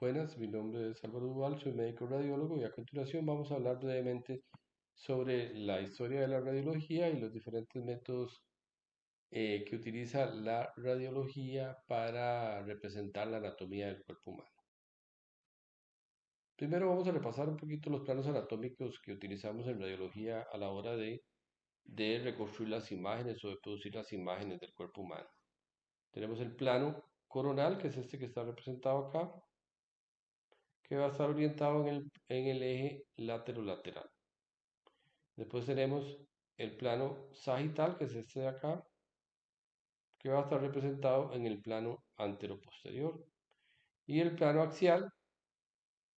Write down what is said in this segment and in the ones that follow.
Buenas, mi nombre es Álvaro Duval, soy médico radiólogo y a continuación vamos a hablar brevemente sobre la historia de la radiología y los diferentes métodos que utiliza la radiología para representar la anatomía del cuerpo humano. Primero vamos a repasar un poquito los planos anatómicos que utilizamos en radiología a la hora de reconstruir las imágenes o de producir las imágenes del cuerpo humano. Tenemos el plano coronal, que es este que está representado acá, que va a estar orientado en el eje lateral. Después tenemos el plano sagital, que es este de acá, que va a estar representado en el plano anteroposterior. Y el plano axial,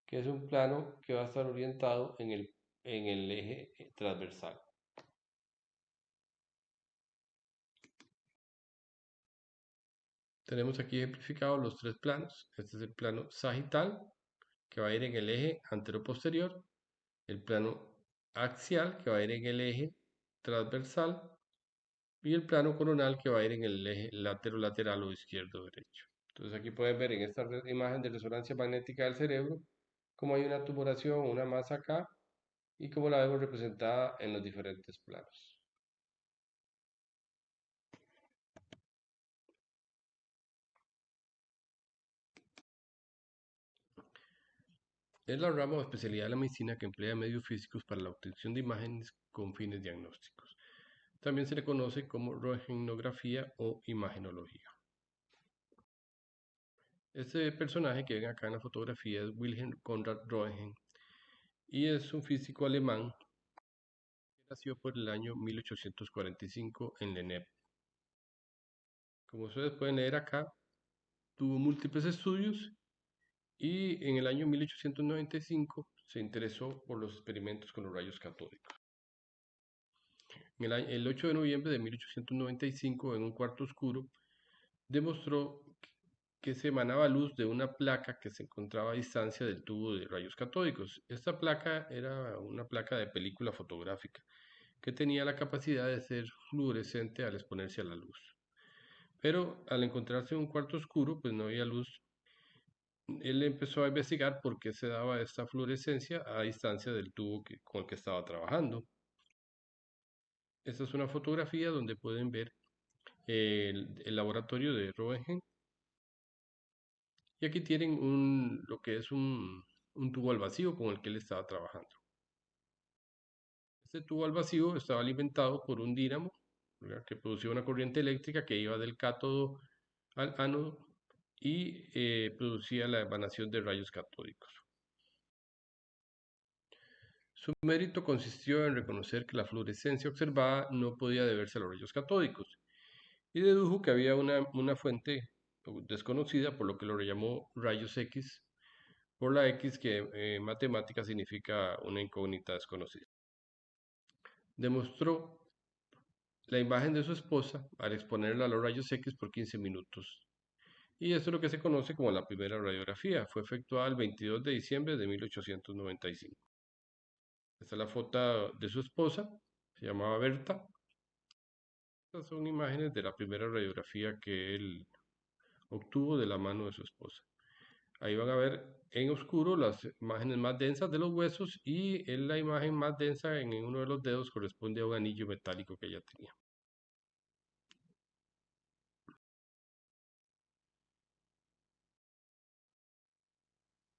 que es un plano que va a estar orientado en el eje transversal. Tenemos aquí ejemplificados los tres planos. Este es el plano sagital, que va a ir en el eje anteroposterior. El plano axial, que va a ir en el eje transversal. Y el plano coronal, que va a ir en el eje lateral o izquierdo-derecho. Entonces aquí pueden ver en esta imagen de resonancia magnética del cerebro cómo hay una tumoración, una masa acá, y cómo la vemos representada en los diferentes planos. Es la rama o especialidad de la medicina que emplea medios físicos para la obtención de imágenes con fines diagnósticos. También se le conoce como röntgenografía o imagenología. Este personaje que ven acá en la fotografía es Wilhelm Conrad Röntgen y es un físico alemán que nació por el año 1845 en Lennep. Como ustedes pueden leer acá, tuvo múltiples estudios y en el año 1895 se interesó por los experimentos con los rayos catódicos. El 8 de noviembre de 1895, en un cuarto oscuro, demostró que se emanaba luz de una placa que se encontraba a distancia del tubo de rayos catódicos. Esta placa era una placa de película fotográfica que tenía la capacidad de ser fluorescente al exponerse a la luz. Pero al encontrarse en un cuarto oscuro, pues no había luz. Él empezó a investigar por qué se daba esta fluorescencia a distancia del tubo con el que estaba trabajando. Esta es una fotografía donde pueden ver el laboratorio de Röntgen. Y aquí tienen lo que es un tubo al vacío con el que él estaba trabajando. Este tubo al vacío estaba alimentado por un dínamo, ¿verdad?, que producía una corriente eléctrica que iba del cátodo al ánodo y producía la emanación de rayos catódicos. Su mérito consistió en reconocer que la fluorescencia observada no podía deberse a los rayos catódicos y dedujo que había una fuente desconocida, por lo que lo llamó rayos X, por la X que en matemática significa una incógnita desconocida. Demostró la imagen de su esposa al exponerla a los rayos X por 15 minutos. Y esto es lo que se conoce como la primera radiografía. Fue efectuada el 22 de diciembre de 1895. Esta es la foto de su esposa, se llamaba Berta. Estas son imágenes de la primera radiografía que él obtuvo de la mano de su esposa. Ahí van a ver en oscuro las imágenes más densas de los huesos y en la imagen más densa en uno de los dedos corresponde a un anillo metálico que ella tenía.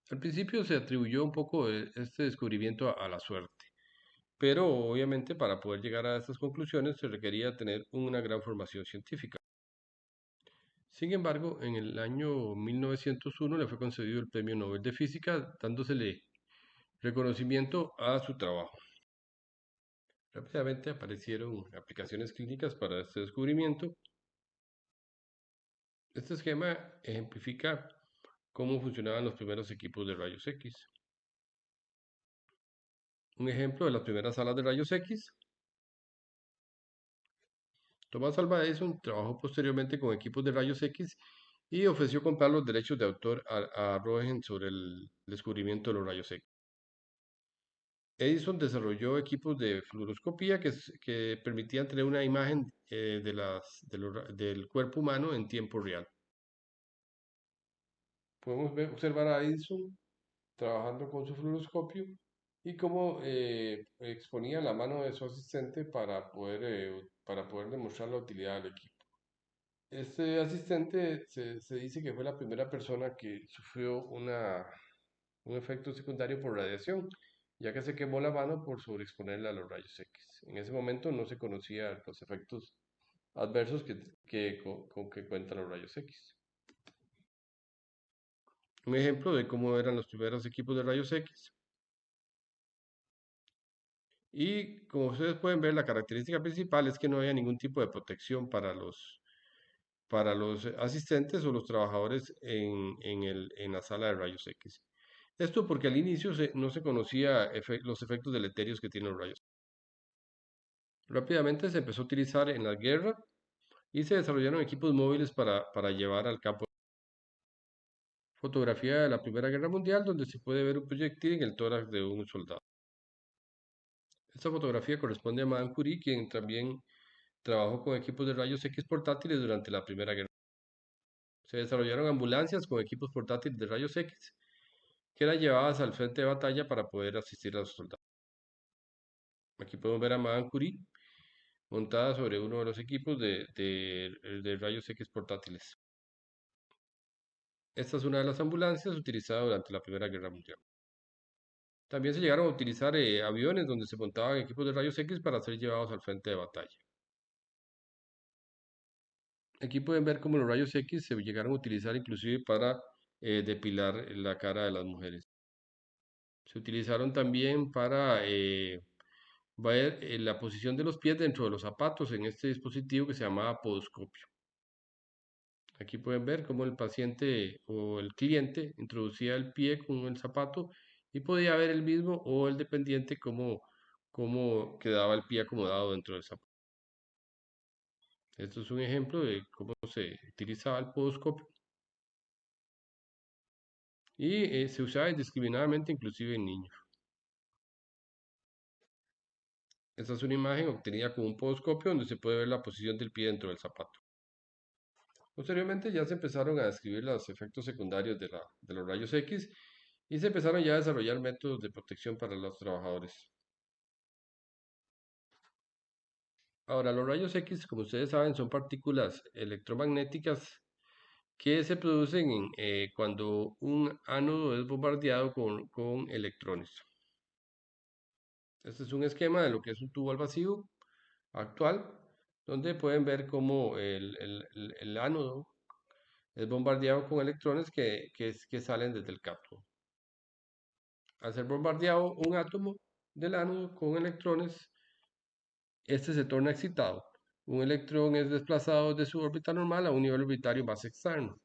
Al principio se atribuyó un poco este descubrimiento a la suerte, pero obviamente para poder llegar a estas conclusiones se requería tener una gran formación científica. Sin embargo, en el año 1901 le fue concedido el Premio Nobel de Física, dándosele reconocimiento a su trabajo. Rápidamente aparecieron aplicaciones clínicas para este descubrimiento. Este esquema ejemplifica cómo funcionaban los primeros equipos de rayos X. Un ejemplo de las primeras salas de rayos X. Thomas Alva Edison trabajó posteriormente con equipos de rayos X y ofreció comprar los derechos de autor a Röntgen sobre el descubrimiento de los rayos X. Edison desarrolló equipos de fluoroscopía que permitían tener una imagen del cuerpo humano en tiempo real. podemos observar a Edison trabajando con su fluoroscopio y cómo exponía la mano de su asistente para poder demostrar la utilidad del equipo. Este asistente se dice que fue la primera persona que sufrió un efecto secundario por radiación, ya que se quemó la mano por sobreexponerla a los rayos X. En ese momento no se conocían los efectos adversos con que cuentan los rayos X. Un ejemplo de cómo eran los primeros equipos de rayos X. Y como ustedes pueden ver, la característica principal es que no había ningún tipo de protección para los asistentes o los trabajadores en la sala de rayos X. Esto porque al inicio no se conocía los efectos deleterios que tienen los rayos. Rápidamente se empezó a utilizar en la guerra y se desarrollaron equipos móviles para llevar al campo. Fotografía de la Primera Guerra Mundial donde se puede ver un proyectil en el tórax de un soldado. Esta fotografía corresponde a Madame Curie, quien también trabajó con equipos de rayos X portátiles durante la Primera Guerra. Se desarrollaron ambulancias con equipos portátiles de rayos X que eran llevadas al frente de batalla para poder asistir a los soldados. Aquí podemos ver a Madame Curie montada sobre uno de los equipos de rayos X portátiles. Esta es una de las ambulancias utilizadas durante la Primera Guerra Mundial. También se llegaron a utilizar aviones donde se montaban equipos de rayos X para ser llevados al frente de batalla. Aquí pueden ver cómo los rayos X se llegaron a utilizar inclusive para depilar la cara de las mujeres. Se utilizaron también para ver la posición de los pies dentro de los zapatos en este dispositivo que se llamaba podoscopio. Aquí pueden ver cómo el paciente o el cliente introducía el pie con el zapato y podía ver el mismo o el dependiente cómo quedaba el pie acomodado dentro del zapato. Esto es un ejemplo de cómo se utilizaba el podoscopio y se usaba indiscriminadamente inclusive en niños. Esta es una imagen obtenida con un podoscopio donde se puede ver la posición del pie dentro del zapato. Posteriormente ya se empezaron a describir los efectos secundarios de los rayos X y se empezaron ya a desarrollar métodos de protección para los trabajadores. Ahora, los rayos X, como ustedes saben, son partículas electromagnéticas que se producen cuando un ánodo es bombardeado con electrones. Este es un esquema de lo que es un tubo al vacío actual, donde pueden ver cómo el ánodo es bombardeado con electrones que salen desde el cátodo. Al ser bombardeado un átomo del ánodo con electrones, este se torna excitado. Un electrón es desplazado de su órbita normal a un nivel orbitario más externo.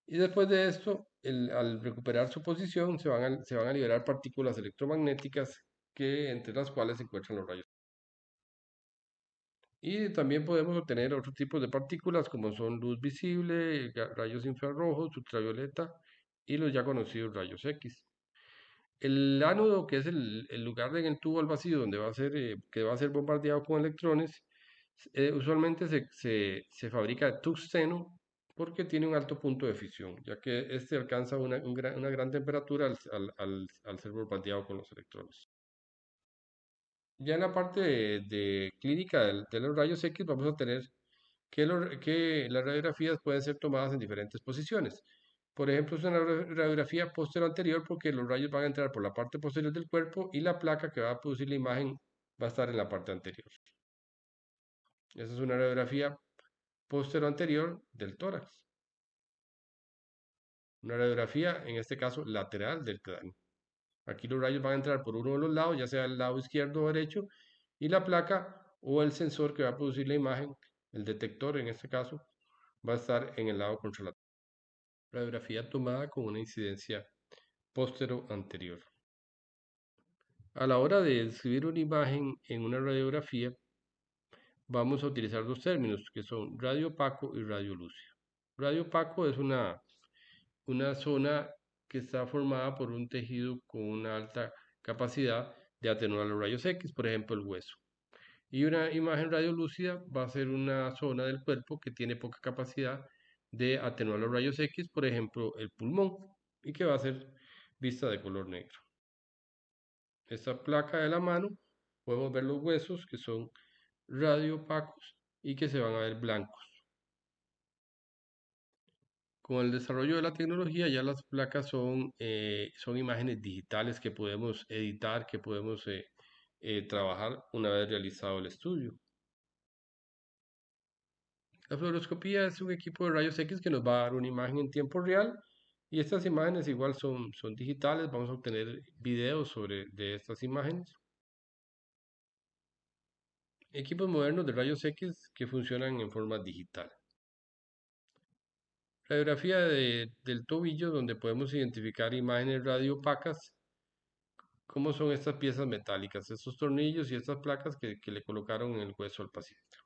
Y después de esto, al recuperar su posición, se van a liberar partículas electromagnéticas entre las cuales se encuentran los rayos. Y también podemos obtener otros tipos de partículas como son luz visible, rayos infrarrojos, ultravioleta y los ya conocidos rayos X. El ánodo, que es el lugar en el tubo al vacío donde que va a ser bombardeado con electrones, usualmente se fabrica de tungsteno porque tiene un alto punto de fisión, ya que este alcanza una gran temperatura al ser bombardeado con los electrones. Ya en la parte de clínica de los rayos X vamos a tener que las radiografías pueden ser tomadas en diferentes posiciones. Por ejemplo, es una radiografía posterior anterior porque los rayos van a entrar por la parte posterior del cuerpo y la placa que va a producir la imagen va a estar en la parte anterior. Esa es una radiografía posterior anterior del tórax. Una radiografía, en este caso, lateral del cráneo. Aquí los rayos van a entrar por uno de los lados, ya sea el lado izquierdo o derecho, y la placa o el sensor que va a producir la imagen, el detector en este caso, va a estar en el lado contralateral. Radiografía tomada con una incidencia póstero anterior. A la hora de describir una imagen en una radiografía, vamos a utilizar dos términos que son radio opaco y radio lúcido. Radio opaco es una zona que está formada por un tejido con una alta capacidad de atenuar los rayos X, por ejemplo el hueso. Y una imagen radiolúcida va a ser una zona del cuerpo que tiene poca capacidad de atenuar los rayos X, por ejemplo, el pulmón, y que va a ser vista de color negro. Esta placa de la mano, podemos ver los huesos que son radiopacos y que se van a ver blancos. Con el desarrollo de la tecnología ya las placas son imágenes digitales que podemos editar, que podemos trabajar una vez realizado el estudio. La fluoroscopía es un equipo de rayos X que nos va a dar una imagen en tiempo real y estas imágenes igual son digitales, vamos a obtener videos de estas imágenes. Equipos modernos de rayos X que funcionan en forma digital. Radiografía del tobillo donde podemos identificar imágenes radiopacas. ¿Cómo son estas piezas metálicas, estos tornillos y estas placas que le colocaron en el hueso al paciente?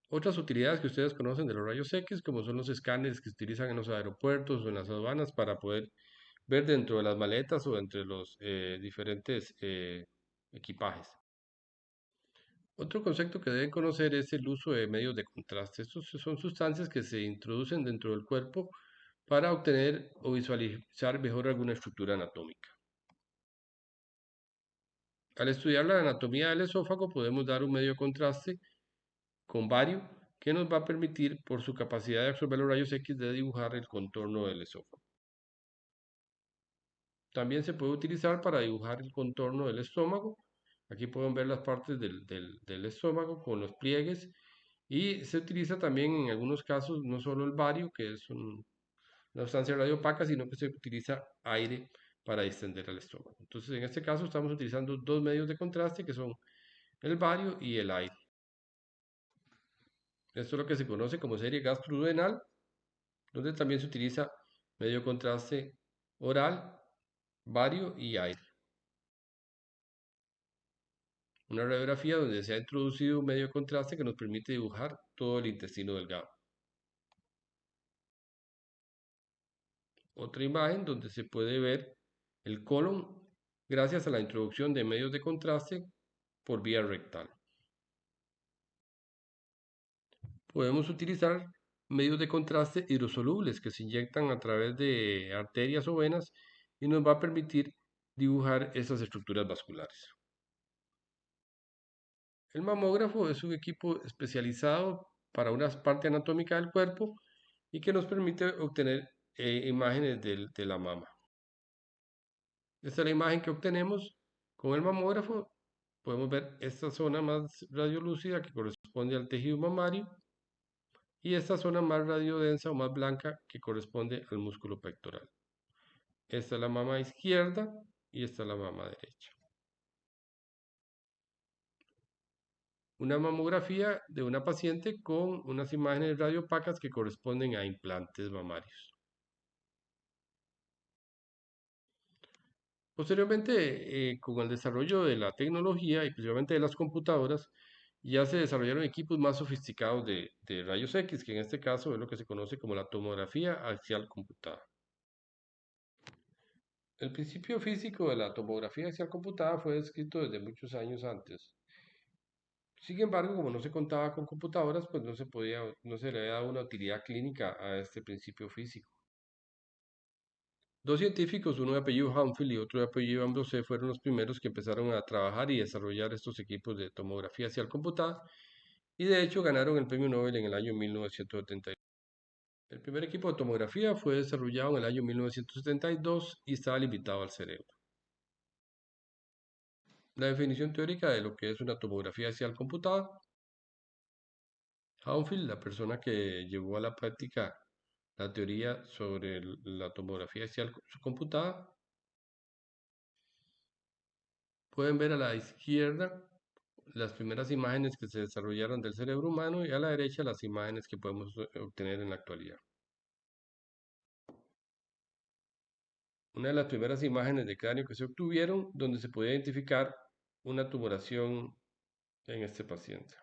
Otras utilidades que ustedes conocen de los rayos X, como son los escáneres que se utilizan en los aeropuertos o en las aduanas para poder ver dentro de las maletas o entre los diferentes equipajes. Otro concepto que deben conocer es el uso de medios de contraste. Estos son sustancias que se introducen dentro del cuerpo para obtener o visualizar mejor alguna estructura anatómica. Al estudiar la anatomía del esófago podemos dar un medio de contraste con bario que nos va a permitir, por su capacidad de absorber los rayos X, de dibujar el contorno del esófago. También se puede utilizar para dibujar el contorno del estómago. Aquí pueden ver las partes del estómago con los pliegues y se utiliza también en algunos casos no solo el bario, que es una sustancia radiopaca, sino que se utiliza aire para distender el estómago. Entonces, en este caso estamos utilizando dos medios de contraste que son el bario y el aire. Esto es lo que se conoce como serie gastroduodenal, donde también se utiliza medio de contraste oral, bario y aire. Una radiografía donde se ha introducido un medio de contraste que nos permite dibujar todo el intestino delgado. Otra imagen donde se puede ver el colon gracias a la introducción de medios de contraste por vía rectal. Podemos utilizar medios de contraste hidrosolubles que se inyectan a través de arterias o venas y nos va a permitir dibujar esas estructuras vasculares. El mamógrafo es un equipo especializado para una parte anatómica del cuerpo y que nos permite obtener imágenes de la mama. Esta es la imagen que obtenemos con el mamógrafo. Podemos ver esta zona más radiolúcida que corresponde al tejido mamario y esta zona más radiodensa o más blanca que corresponde al músculo pectoral. Esta es la mama izquierda y esta es la mama derecha. Una mamografía de una paciente con unas imágenes radiopacas que corresponden a implantes mamarios. Posteriormente, con el desarrollo de la tecnología y principalmente de las computadoras, ya se desarrollaron equipos más sofisticados de rayos X, que en este caso es lo que se conoce como la tomografía axial computada. El principio físico de la tomografía axial computada fue descrito desde muchos años antes. Sin embargo, como no se contaba con computadoras, pues no se le había dado una utilidad clínica a este principio físico. Dos científicos, uno de apellido Humphrey y otro de apellido Ambrose, fueron los primeros que empezaron a trabajar y desarrollar estos equipos de tomografía axial computada y de hecho ganaron el premio Nobel en el año 1972. El primer equipo de tomografía fue desarrollado en el año 1972 y estaba limitado al cerebro. La definición teórica de lo que es una tomografía axial computada. Haunfield, la persona que llevó a la práctica la teoría sobre la tomografía axial computada. Pueden ver a la izquierda las primeras imágenes que se desarrollaron del cerebro humano y a la derecha las imágenes que podemos obtener en la actualidad. Una de las primeras imágenes de cráneo que se obtuvieron donde se podía identificar una tumoración en este paciente.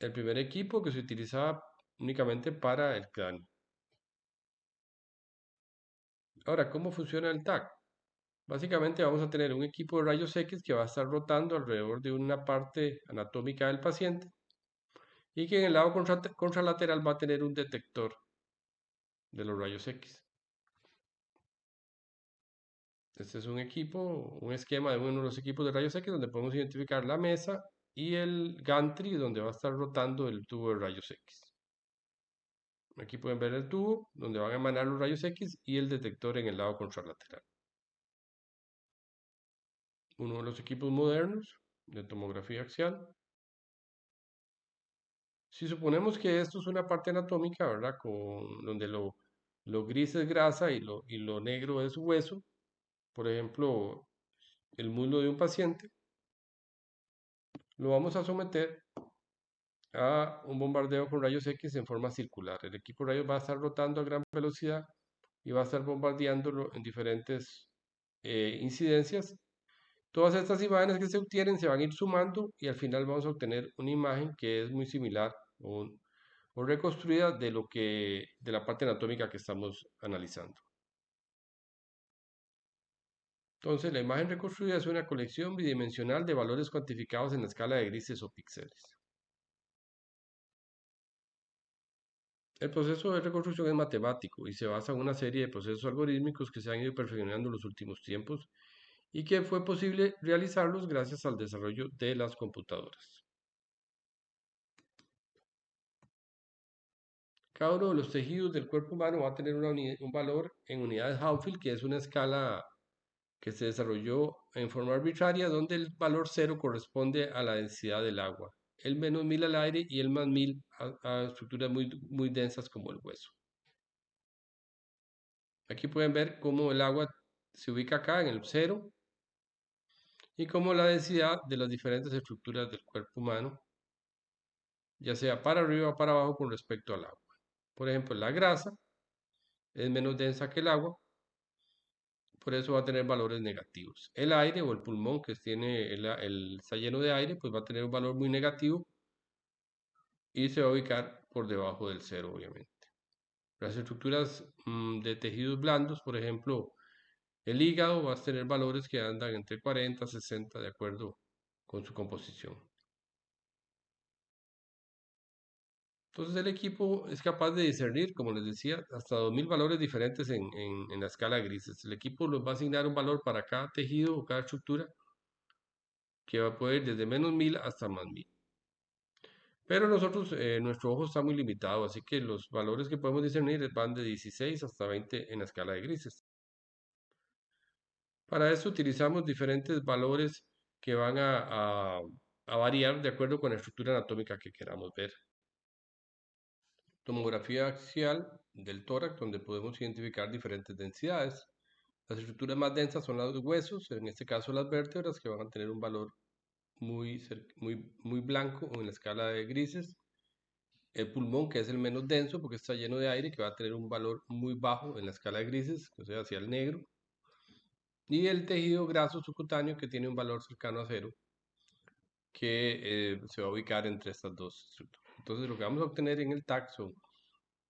El primer equipo que se utilizaba únicamente para el cráneo. Ahora, ¿cómo funciona el TAC? Básicamente vamos a tener un equipo de rayos X que va a estar rotando alrededor de una parte anatómica del paciente y que en el lado contralateral va a tener un detector de los rayos X. Este es un equipo, un esquema de uno de los equipos de rayos X donde podemos identificar la mesa y el gantry donde va a estar rotando el tubo de rayos X. Aquí pueden ver el tubo donde van a emanar los rayos X y el detector en el lado contralateral. Uno de los equipos modernos de tomografía axial. Si suponemos que esto es una parte anatómica, ¿verdad? Donde lo gris es grasa y lo negro es hueso, por ejemplo, el muslo de un paciente, lo vamos a someter a un bombardeo con rayos X en forma circular. El equipo de rayos va a estar rotando a gran velocidad y va a estar bombardeándolo en diferentes incidencias. Todas estas imágenes que se obtienen se van a ir sumando y al final vamos a obtener una imagen que es muy similar o reconstruida de la parte anatómica que estamos analizando. Entonces, la imagen reconstruida es una colección bidimensional de valores cuantificados en la escala de grises o píxeles. El proceso de reconstrucción es matemático y se basa en una serie de procesos algorítmicos que se han ido perfeccionando en los últimos tiempos y que fue posible realizarlos gracias al desarrollo de las computadoras. Cada uno de los tejidos del cuerpo humano va a tener un valor en unidades Hounsfield, que es una escala que se desarrolló en forma arbitraria, donde el valor cero corresponde a la densidad del agua, el menos 1000 al aire y el más 1000 a estructuras muy densas como el hueso. Aquí pueden ver cómo el agua se ubica acá en el cero y cómo la densidad de las diferentes estructuras del cuerpo humano, ya sea para arriba o para abajo con respecto al agua. Por ejemplo, la grasa es menos densa que el agua, por eso va a tener valores negativos. El aire o el pulmón que está lleno de aire, pues va a tener un valor muy negativo y se va a ubicar por debajo del cero, obviamente. Las estructuras de tejidos blandos, por ejemplo, el hígado va a tener valores que andan entre 40 y 60 de acuerdo con su composición. Entonces el equipo es capaz de discernir, como les decía, hasta 2000 valores diferentes en la escala de grises. El equipo nos va a asignar un valor para cada tejido o cada estructura que va a poder ir desde menos 1000 hasta más 1000. Pero nosotros, nuestro ojo está muy limitado, así que los valores que podemos discernir van de 16 hasta 20 en la escala de grises. Para eso utilizamos diferentes valores que van a variar de acuerdo con la estructura anatómica que queramos ver. Tomografía axial del tórax, donde podemos identificar diferentes densidades. Las estructuras más densas son los huesos, en este caso las vértebras, que van a tener un valor muy blanco o en la escala de grises. El pulmón, que es el menos denso porque está lleno de aire, que va a tener un valor muy bajo en la escala de grises, o sea, hacia el negro. Y el tejido graso subcutáneo, que tiene un valor cercano a cero, que se va a ubicar entre estas dos estructuras. Entonces, lo que vamos a obtener en el TAC son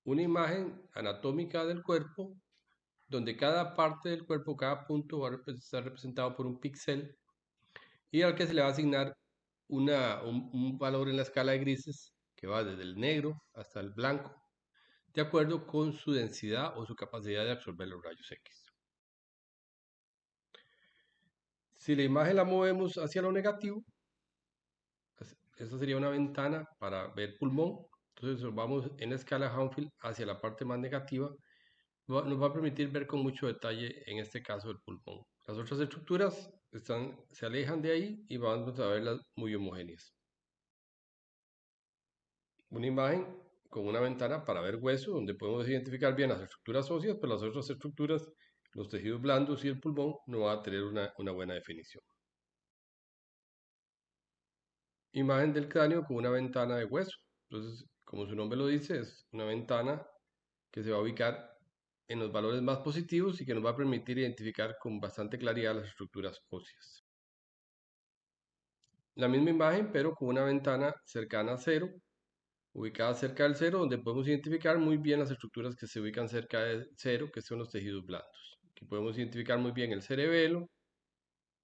una imagen anatómica del cuerpo, donde cada parte del cuerpo, cada punto va a estar representado por un píxel y al que se le va a asignar un valor en la escala de grises que va desde el negro hasta el blanco, de acuerdo con su densidad o su capacidad de absorber los rayos X. Si la imagen la movemos hacia lo negativo, pues, esa sería una ventana para ver pulmón. Entonces vamos en la escala Hounsfield hacia la parte más negativa. Nos va a permitir ver con mucho detalle, en este caso, el pulmón. Las otras estructuras se alejan de ahí y vamos a verlas muy homogéneas. Una imagen con una ventana para ver hueso, donde podemos identificar bien las estructuras óseas, pero las otras estructuras, los tejidos blandos y el pulmón, no van a tener una buena definición. Imagen del cráneo con una ventana de hueso. Entonces, como su nombre lo dice, es una ventana que se va a ubicar en los valores más positivos y que nos va a permitir identificar con bastante claridad las estructuras óseas. La misma imagen, pero con una ventana cercana a cero, ubicada cerca del cero, donde podemos identificar muy bien las estructuras que se ubican cerca de cero, que son los tejidos blandos, que podemos identificar muy bien el cerebelo,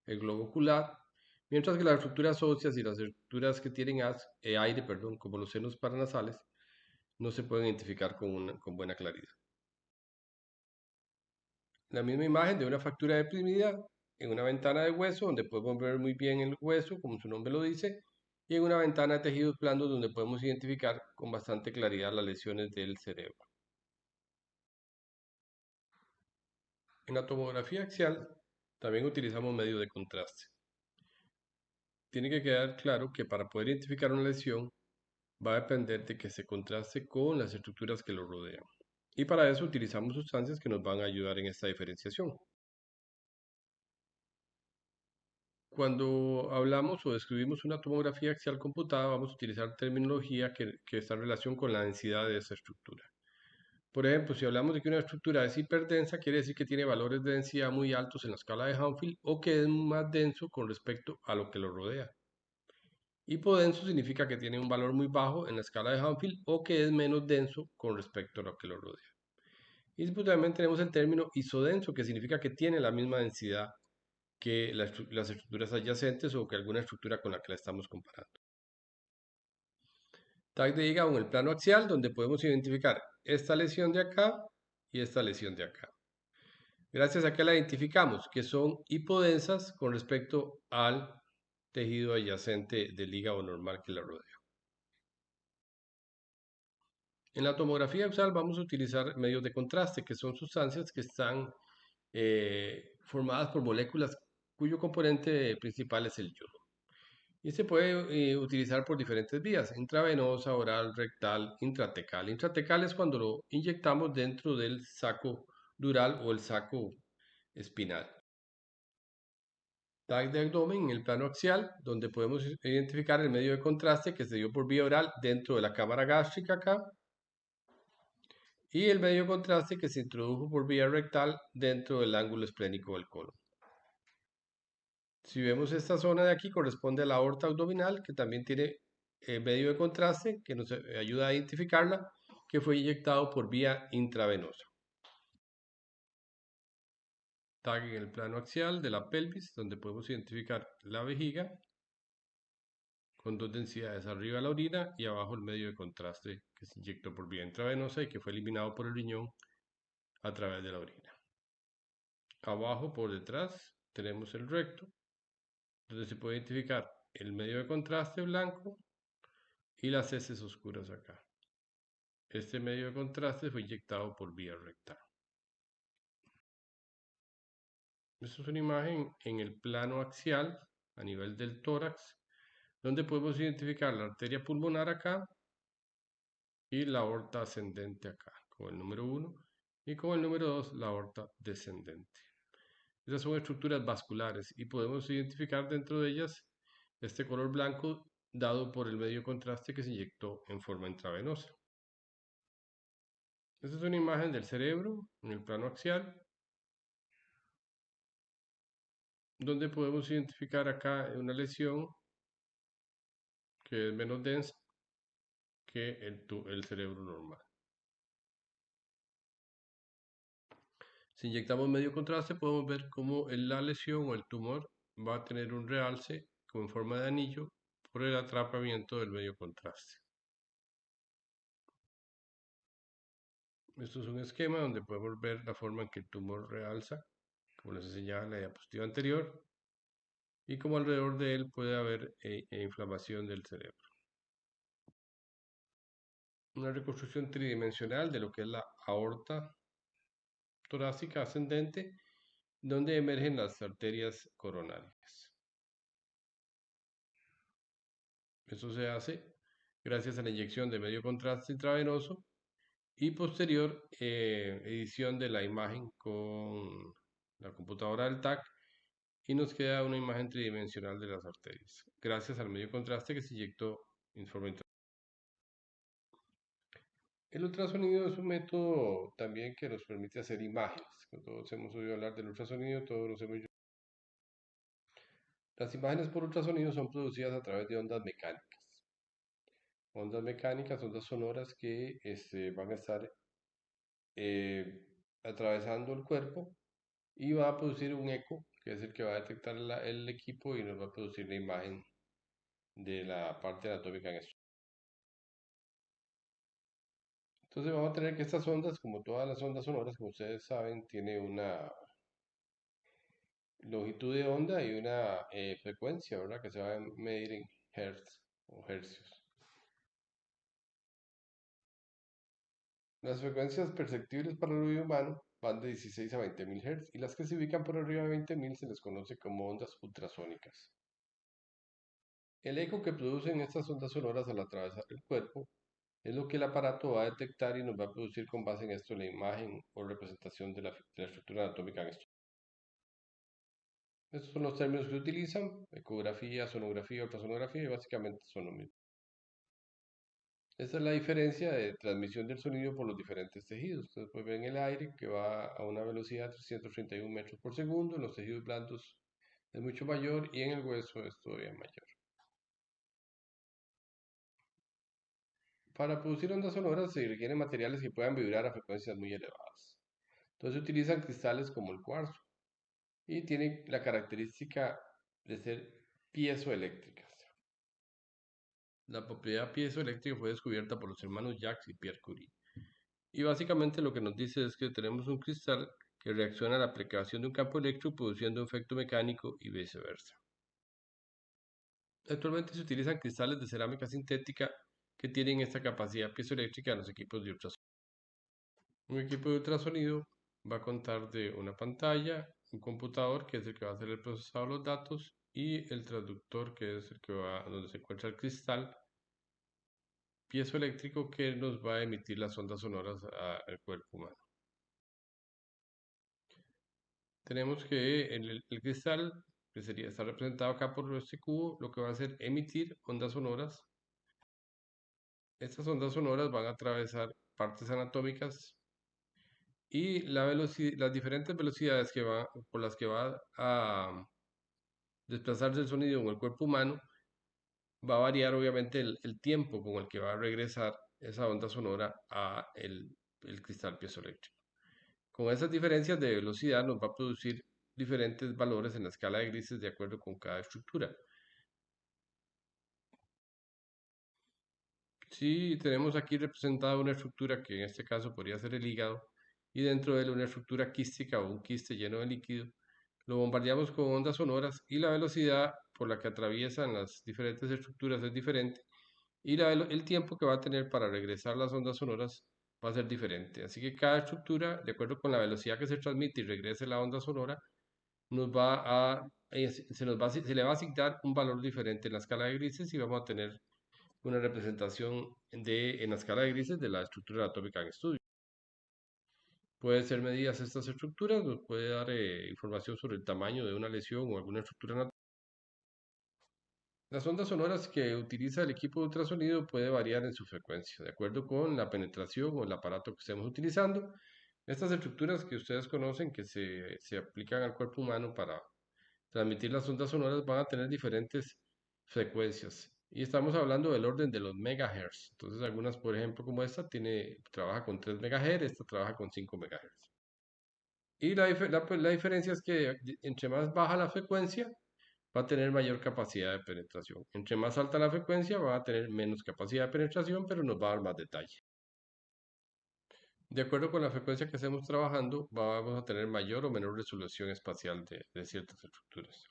el globo ocular, mientras que las estructuras óseas y las estructuras que tienen aire, perdón, como los senos paranasales, no se pueden identificar con buena claridad. La misma imagen de una fractura deprimida en una ventana de hueso donde podemos ver muy bien el hueso, como su nombre lo dice, y en una ventana de tejidos blandos donde podemos identificar con bastante claridad las lesiones del cerebro. En la tomografía axial también utilizamos medios de contraste. Tiene que quedar claro que para poder identificar una lesión va a depender de que se contraste con las estructuras que lo rodean. Y para eso utilizamos sustancias que nos van a ayudar en esta diferenciación. Cuando hablamos o describimos una tomografía axial computada, vamos a utilizar terminología que está en relación con la densidad de esa estructura. Por ejemplo, si hablamos de que una estructura es hiperdensa, quiere decir que tiene valores de densidad muy altos en la escala de Hanfield o que es más denso con respecto a lo que lo rodea. Hipodenso significa que tiene un valor muy bajo en la escala de Hanfield o que es menos denso con respecto a lo que lo rodea. Y pues también tenemos el término isodenso, que significa que tiene la misma densidad que las estructuras adyacentes o que alguna estructura con la que la estamos comparando. Tag de hígado en el plano axial, donde podemos identificar esta lesión de acá y esta lesión de acá. Gracias a que la identificamos, que son hipodensas con respecto al tejido adyacente del hígado normal que la rodea. En la tomografía axial vamos a utilizar medios de contraste, que son sustancias que están formadas por moléculas cuyo componente principal es el yodo. Y se puede utilizar por diferentes vías, intravenosa, oral, rectal, intratecal. Intratecal es cuando lo inyectamos dentro del saco dural o el saco espinal. Tag de abdomen en el plano axial, donde podemos identificar el medio de contraste que se dio por vía oral dentro de la cámara gástrica acá, y el medio de contraste que se introdujo por vía rectal dentro del ángulo esplénico del colon. Si vemos esta zona de aquí, corresponde a la aorta abdominal, que también tiene medio de contraste que nos ayuda a identificarla, que fue inyectado por vía intravenosa. Tag en el plano axial de la pelvis, donde podemos identificar la vejiga, con dos densidades, arriba la orina y abajo el medio de contraste que se inyectó por vía intravenosa y que fue eliminado por el riñón a través de la orina. Abajo, por detrás, tenemos el recto, donde se puede identificar el medio de contraste blanco y las heces oscuras acá. Este medio de contraste fue inyectado por vía rectal. Esta es una imagen en el plano axial a nivel del tórax, donde podemos identificar la arteria pulmonar acá y la aorta ascendente acá, con el número 1, y con el número 2, la aorta descendente. Esas son estructuras vasculares y podemos identificar dentro de ellas este color blanco dado por el medio de contraste que se inyectó en forma intravenosa. Esta es una imagen del cerebro en el plano axial, donde podemos identificar acá una lesión que es menos densa que el cerebro normal. Si inyectamos medio contraste, podemos ver cómo la lesión o el tumor va a tener un realce en forma de anillo por el atrapamiento del medio contraste. Esto es un esquema donde podemos ver la forma en que el tumor realza, como les enseñaba en la diapositiva anterior, y cómo alrededor de él puede haber inflamación del cerebro. Una reconstrucción tridimensional de lo que es la aorta torácica ascendente, donde emergen las arterias coronarias. Eso se hace gracias a la inyección de medio contraste intravenoso y posterior edición de la imagen con la computadora del TAC y nos queda una imagen tridimensional de las arterias, gracias al medio contraste que se inyectó en forma intravenosa. El ultrasonido es un método también que nos permite hacer imágenes. Todos hemos oído hablar del ultrasonido, todos nos hemos... Las imágenes por ultrasonido son producidas a través de ondas mecánicas. Ondas mecánicas, ondas sonoras que van a estar atravesando el cuerpo y va a producir un eco, que es el que va a detectar el equipo y nos va a producir la imagen de la parte anatómica en esto. Entonces vamos a tener que estas ondas, como todas las ondas sonoras, como ustedes saben, tiene una longitud de onda y una frecuencia, ¿verdad? Que se va a medir en hertz o hercios. Las frecuencias perceptibles para el oído humano van de 16 a 20.000 Hz y las que se ubican por arriba de 20.000 se les conoce como ondas ultrasónicas. El eco que producen estas ondas sonoras al atravesar el cuerpo es lo que el aparato va a detectar y nos va a producir con base en esto la imagen o representación de la estructura anatómica en esto. Estos son los términos que se utilizan: ecografía, sonografía, ultrasonografía, y básicamente son lo mismo. Esta es la diferencia de transmisión del sonido por los diferentes tejidos. Ustedes pueden ver en el aire que va a una velocidad de 331 metros por segundo, en los tejidos blandos es mucho mayor y en el hueso es todavía mayor. Para producir ondas sonoras se requieren materiales que puedan vibrar a frecuencias muy elevadas. Entonces se utilizan cristales como el cuarzo y tienen la característica de ser piezoeléctricas. La propiedad piezoeléctrica fue descubierta por los hermanos Jacques y Pierre Curie. Y básicamente lo que nos dice es que tenemos un cristal que reacciona a la aplicación de un campo eléctrico produciendo un efecto mecánico y viceversa. Actualmente se utilizan cristales de cerámica sintética que tienen esta capacidad piezoeléctrica en los equipos de ultrasonido. Un equipo de ultrasonido va a contar de una pantalla, un computador que es el que va a hacer el procesado de los datos y el traductor que es el que va donde se encuentra el cristal piezoeléctrico que nos va a emitir las ondas sonoras al cuerpo humano. Tenemos que el cristal, que está representado acá por este cubo, lo que va a hacer emitir ondas sonoras. Estas ondas sonoras van a atravesar partes anatómicas y las diferentes velocidades por las que va a desplazarse el sonido en el cuerpo humano va a variar obviamente el tiempo con el que va a regresar esa onda sonora a el cristal piezoeléctrico. Con esas diferencias de velocidad nos va a producir diferentes valores en la escala de grises de acuerdo con cada estructura. Sí, tenemos aquí representada una estructura que en este caso podría ser el hígado y dentro de él una estructura quística o un quiste lleno de líquido. Lo bombardeamos con ondas sonoras y la velocidad por la que atraviesan las diferentes estructuras es diferente y el tiempo que va a tener para regresar las ondas sonoras va a ser diferente. Así que cada estructura, de acuerdo con la velocidad que se transmite y regrese la onda sonora, nos va a, se le va a asignar un valor diferente en la escala de grises y vamos a tener una representación en la escala de grises de la estructura atómica en estudio. Puede ser medidas estas estructuras, nos puede dar información sobre el tamaño de una lesión o alguna estructura anatómica. Las ondas sonoras que utiliza el equipo de ultrasonido puede variar en su frecuencia, de acuerdo con la penetración o el aparato que estemos utilizando. Estas estructuras que ustedes conocen, que se aplican al cuerpo humano para transmitir las ondas sonoras, van a tener diferentes frecuencias. Y estamos hablando del orden de los megahertz. Entonces, algunas, por ejemplo, como esta, trabaja con 3 megahertz, esta trabaja con 5 megahertz. Y la diferencia es que entre más baja la frecuencia, va a tener mayor capacidad de penetración. Entre más alta la frecuencia, va a tener menos capacidad de penetración, pero nos va a dar más detalle. De acuerdo con la frecuencia que estemos trabajando, vamos a tener mayor o menor resolución espacial de ciertas estructuras.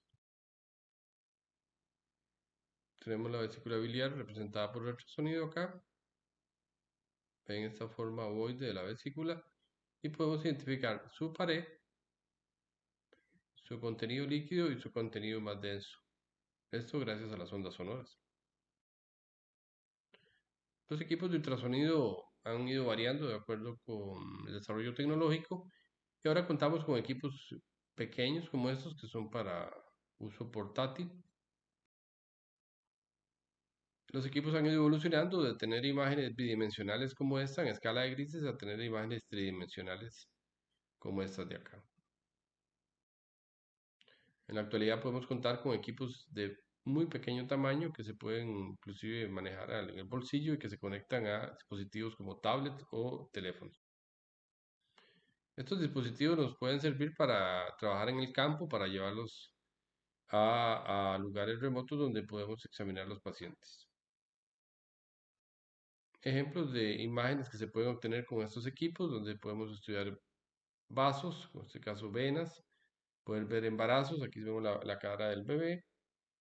Tenemos la vesícula biliar representada por el ultrasonido acá. Ven esta forma ovoide de la vesícula y podemos identificar su pared, su contenido líquido y su contenido más denso. Esto gracias a las ondas sonoras. Los equipos de ultrasonido han ido variando de acuerdo con el desarrollo tecnológico y ahora contamos con equipos pequeños como estos que son para uso portátil. Los equipos han ido evolucionando de tener imágenes bidimensionales como esta en escala de grises a tener imágenes tridimensionales como estas de acá. En la actualidad podemos contar con equipos de muy pequeño tamaño que se pueden inclusive manejar en el bolsillo y que se conectan a dispositivos como tablets o teléfonos. Estos dispositivos nos pueden servir para trabajar en el campo, para llevarlos a lugares remotos donde podemos examinar los pacientes. Ejemplos de imágenes que se pueden obtener con estos equipos, donde podemos estudiar vasos, en este caso venas, poder ver embarazos, aquí vemos la cara del bebé,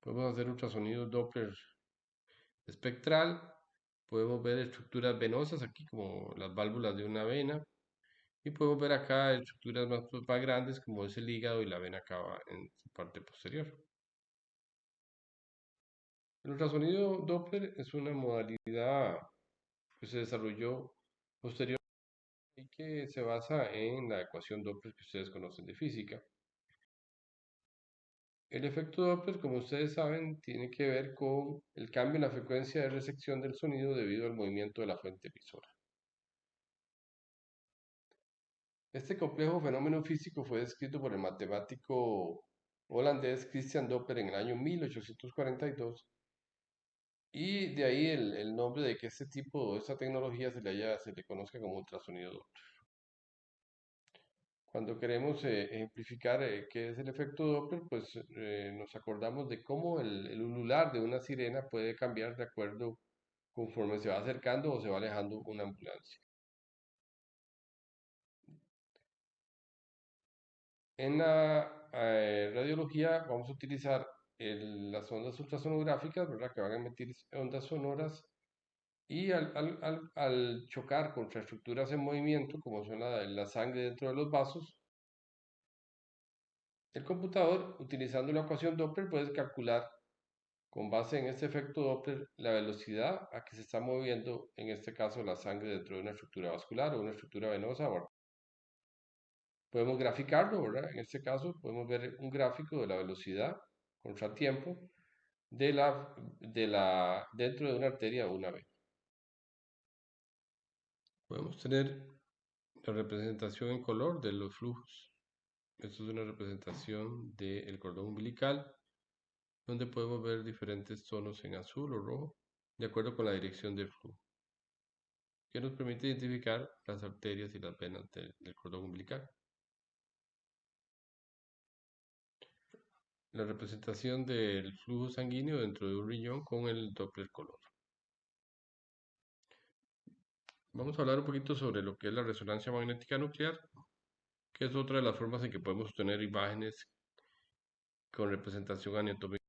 podemos hacer ultrasonido Doppler espectral, podemos ver estructuras venosas aquí como las válvulas de una vena y podemos ver acá estructuras más grandes como es el hígado y la vena cava en su parte posterior. El ultrasonido Doppler es una modalidad que se desarrolló posteriormente y que se basa en la ecuación Doppler que ustedes conocen de física. El efecto Doppler, como ustedes saben, tiene que ver con el cambio en la frecuencia de recepción del sonido debido al movimiento de la fuente emisora. Este complejo fenómeno físico fue descrito por el matemático holandés Christian Doppler en el año 1842 y de ahí el nombre de que este tipo, esta tecnología se le conozca como ultrasonido Doppler. Cuando queremos ejemplificar qué es el efecto Doppler, pues nos acordamos de cómo el ulular de una sirena puede cambiar de acuerdo conforme se va acercando o se va alejando una ambulancia. En la radiología vamos a utilizar las ondas ultrasonográficas, ¿verdad? Que van a emitir ondas sonoras y al chocar contra estructuras en movimiento, como son la sangre dentro de los vasos, el computador, utilizando la ecuación Doppler, puede calcular con base en este efecto Doppler la velocidad a que se está moviendo, en este caso, la sangre dentro de una estructura vascular o una estructura venosa. Podemos graficarlo, ¿verdad? En este caso podemos ver un gráfico de la velocidad contra tiempo dentro de una arteria o una vena. Podemos tener la representación en color de los flujos. Esto es una representación del cordón umbilical, donde podemos ver diferentes tonos en azul o rojo, de acuerdo con la dirección del flujo, que nos permite identificar las arterias y las venas del cordón umbilical. La representación del flujo sanguíneo dentro de un riñón con el Doppler color. Vamos a hablar un poquito sobre lo que es la resonancia magnética nuclear, que es otra de las formas en que podemos obtener imágenes con representación anatómica.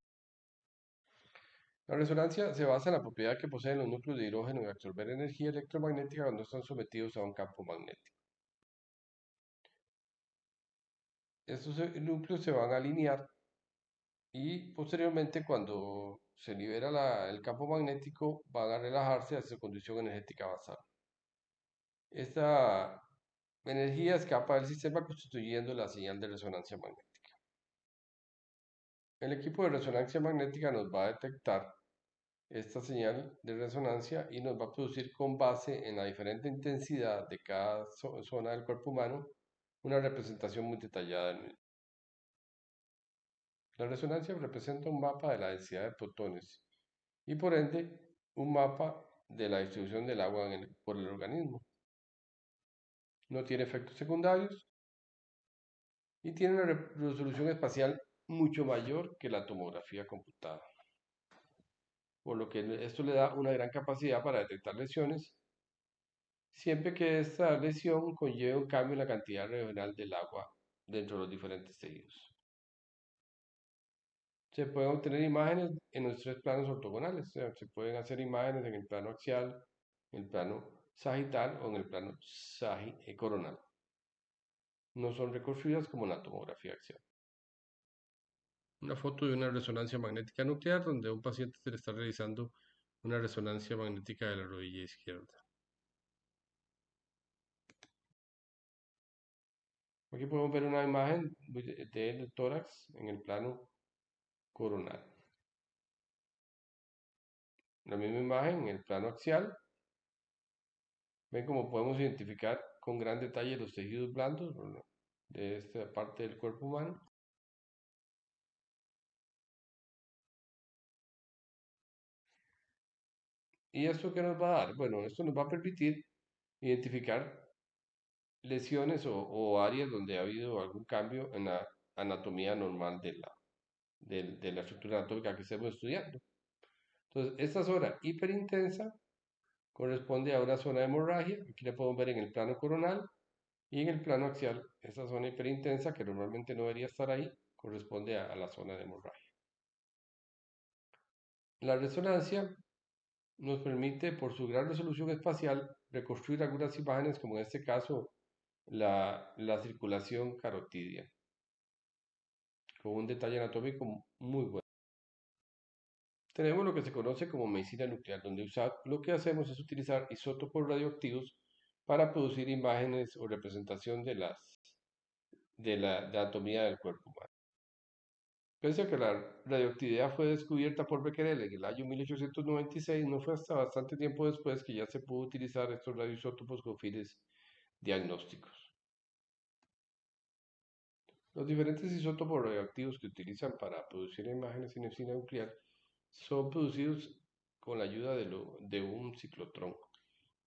La resonancia se basa en la propiedad que poseen los núcleos de hidrógeno de absorber energía electromagnética cuando están sometidos a un campo magnético. Estos núcleos se van a alinear y posteriormente cuando se libera el campo magnético van a relajarse hacia su condición energética basal. Esta energía escapa del sistema constituyendo la señal de resonancia magnética. El equipo de resonancia magnética nos va a detectar esta señal de resonancia y nos va a producir con base en la diferente intensidad de cada zona del cuerpo humano una representación muy detallada del mismo. La resonancia representa un mapa de la densidad de protones y por ende un mapa de la distribución del agua por el organismo. No tiene efectos secundarios y tiene una resolución espacial mucho mayor que la tomografía computada, por lo que esto le da una gran capacidad para detectar lesiones, siempre que esta lesión conlleve un cambio en la cantidad regional del agua dentro de los diferentes tejidos. Se pueden obtener imágenes en los tres planos ortogonales, o sea, se pueden hacer imágenes en el plano axial, en el plano sagital o en el plano coronal. No son reconstruidas como la tomografía axial. Una foto de una resonancia magnética nuclear donde a un paciente se le está realizando una resonancia magnética de la rodilla izquierda. Aquí podemos ver una imagen del tórax en el plano coronal. La misma imagen en el plano axial. Ven cómo podemos identificar con gran detalle los tejidos blandos, ¿verdad?, de esta parte del cuerpo humano. ¿Y esto qué nos va a dar? Bueno, esto nos va a permitir identificar lesiones o áreas donde ha habido algún cambio en la anatomía normal de la estructura anatómica que estemos estudiando. Entonces, esta zona hiperintensa corresponde a una zona de hemorragia. Aquí la podemos ver en el plano coronal y en el plano axial. Esta zona hiperintensa, que normalmente no debería estar ahí, corresponde a la zona de hemorragia. La resonancia nos permite, por su gran resolución espacial, reconstruir algunas imágenes, como en este caso la circulación carotidia, con un detalle anatómico muy bueno. Tenemos lo que se conoce como medicina nuclear, donde lo que hacemos es utilizar isótopos radioactivos para producir imágenes o representación de la anatomía del cuerpo humano. Pese a que la radioactividad fue descubierta por Becquerel en el año 1896, no fue hasta bastante tiempo después que ya se pudo utilizar estos radioisótopos con fines diagnósticos. Los diferentes isótopos radioactivos que utilizan para producir imágenes en medicina nuclear son producidos con la ayuda de un ciclotrón.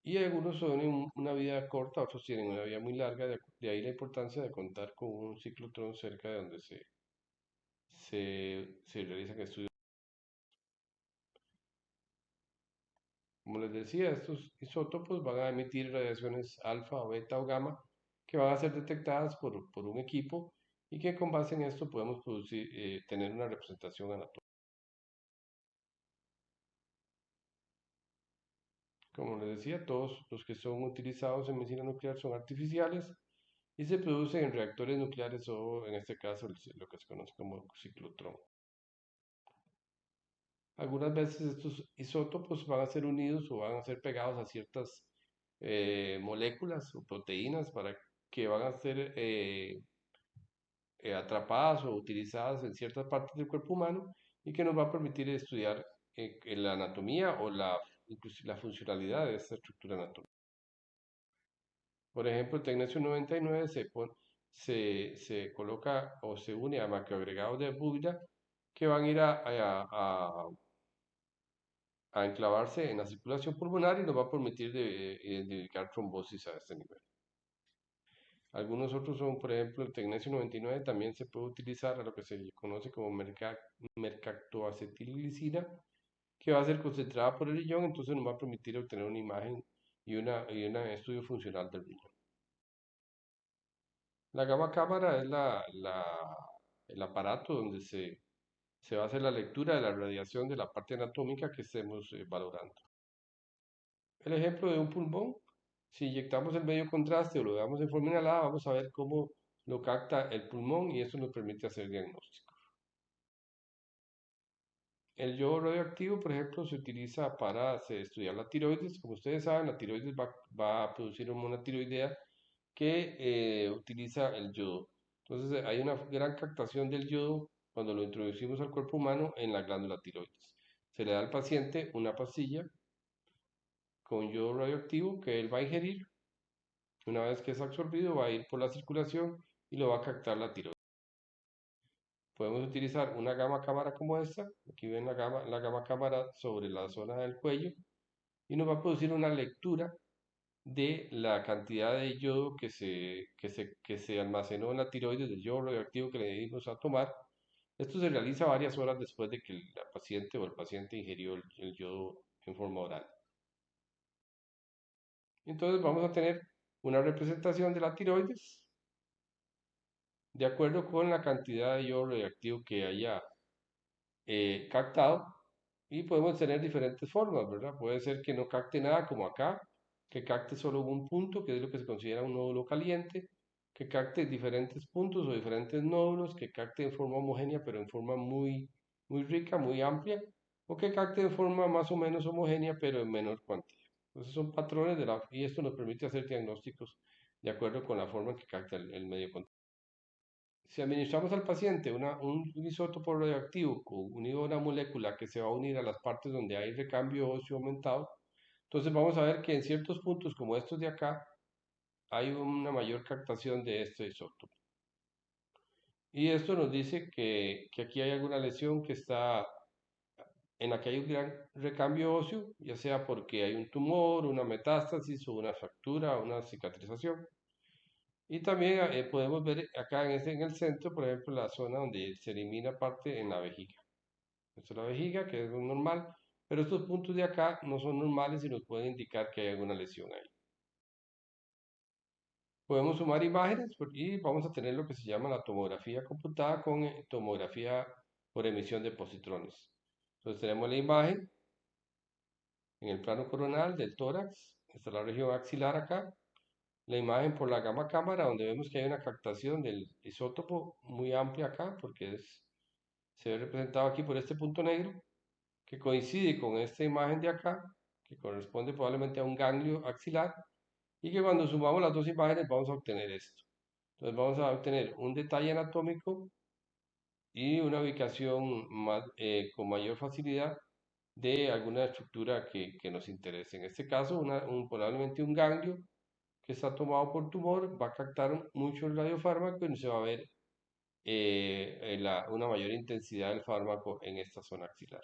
Y algunos tienen una vida corta, otros tienen una vida muy larga, de ahí la importancia de contar con un ciclotrón cerca de donde se realizan estudios. Como les decía, estos isótopos van a emitir radiaciones alfa, beta o gamma que van a ser detectadas por un equipo y que con base en esto podemos tener una representación anatómica. Como les decía, todos los que son utilizados en medicina nuclear son artificiales y se producen en reactores nucleares o en este caso lo que se conoce como ciclotrón. Algunas veces estos isótopos van a ser unidos o van a ser pegados a ciertas moléculas o proteínas para que van a ser atrapadas o utilizadas en ciertas partes del cuerpo humano y que nos va a permitir estudiar la anatomía o inclusive la funcionalidad de esta estructura anatómica. Por ejemplo, el tecnesio 99 se coloca o se une a macroagregados de bubida que van a ir a enclavarse en la circulación pulmonar y nos va a permitir identificar trombosis a este nivel. Algunos otros son, por ejemplo, el tecnesio 99 también se puede utilizar a lo que se conoce como mercaptoacetiliglicina, que va a ser concentrada por el riñón, entonces nos va a permitir obtener una imagen y un estudio funcional del riñón. La gamma cámara es el aparato donde se va a hacer la lectura de la radiación de la parte anatómica que estemos valorando. El ejemplo de un pulmón, si inyectamos el medio contraste o lo damos en forma inhalada, vamos a ver cómo lo capta el pulmón y eso nos permite hacer diagnóstico. El yodo radioactivo, por ejemplo, se utiliza para estudiar la tiroides. Como ustedes saben, la tiroides va a producir hormona tiroidea que utiliza el yodo. Entonces, hay una gran captación del yodo cuando lo introducimos al cuerpo humano en la glándula tiroides. Se le da al paciente una pastilla con yodo radioactivo que él va a ingerir. Una vez que es absorbido, va a ir por la circulación y lo va a captar la tiroides. Podemos utilizar una gamma cámara como esta. Aquí ven la gamma cámara sobre la zona del cuello y nos va a producir una lectura de la cantidad de yodo que se almacenó en la tiroides, del yodo radioactivo que le dimos a tomar. Esto se realiza varias horas después de que la paciente o el paciente ingirió el yodo en forma oral. Entonces vamos a tener una representación de la tiroides de acuerdo con la cantidad de yodo radioactivo que haya captado y podemos tener diferentes formas, ¿verdad? Puede ser que no capte nada como acá, que capte solo un punto, que es lo que se considera un nódulo caliente, que capte diferentes puntos o diferentes nódulos, que capte en forma homogénea, pero en forma muy rica, muy amplia, o que capte de forma más o menos homogénea, pero en menor cuantía. Entonces son patrones y esto nos permite hacer diagnósticos de acuerdo con la forma que capta el medio contacto. Si administramos al paciente un isótopo radioactivo unido a una molécula que se va a unir a las partes donde hay recambio óseo aumentado, entonces vamos a ver que en ciertos puntos como estos de acá hay una mayor captación de este isótopo. Y esto nos dice que aquí hay alguna lesión en la que hay un gran recambio óseo, ya sea porque hay un tumor, una metástasis o una fractura o una cicatrización. Y también podemos ver acá en el centro, por ejemplo, la zona donde se elimina parte en la vejiga. Esto es la vejiga, que es lo normal, pero estos puntos de acá no son normales y nos pueden indicar que hay alguna lesión ahí. Podemos sumar imágenes y vamos a tener lo que se llama la tomografía computada con tomografía por emisión de positrones. Entonces tenemos la imagen en el plano coronal del tórax, esta es la región axilar acá, la imagen por la gamma cámara donde vemos que hay una captación del isótopo muy amplia acá porque se ve representado aquí por este punto negro que coincide con esta imagen de acá que corresponde probablemente a un ganglio axilar y que cuando sumamos las dos imágenes vamos a obtener esto. Entonces vamos a obtener un detalle anatómico y una ubicación con mayor facilidad de alguna estructura que nos interese. En este caso, probablemente un ganglio que está tomado por tumor va a captar mucho el radiofármaco y se va a ver una mayor intensidad del fármaco en esta zona axilar.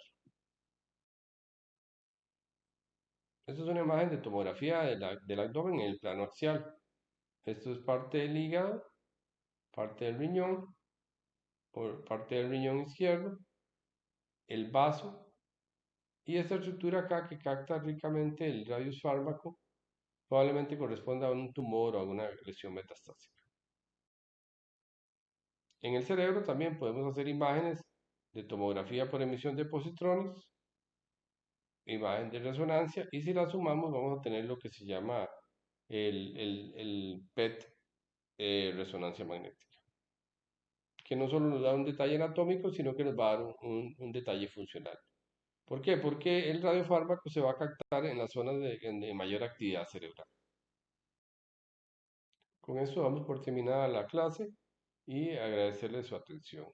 Esta es una imagen de tomografía del abdomen en el plano axial. Esto es parte del hígado, parte del riñón, parte del riñón izquierdo, el vaso y esta estructura acá que capta ricamente el radiofármaco probablemente corresponda a un tumor o a una lesión metastásica. En el cerebro también podemos hacer imágenes de tomografía por emisión de positrones, imagen de resonancia, y si la sumamos vamos a tener lo que se llama el PET resonancia magnética, que no solo nos da un detalle anatómico, sino que nos va a dar un detalle funcional. ¿Por qué? Porque el radiofármaco se va a captar en las zonas de mayor actividad cerebral. Con eso damos por terminada la clase y agradecerles su atención.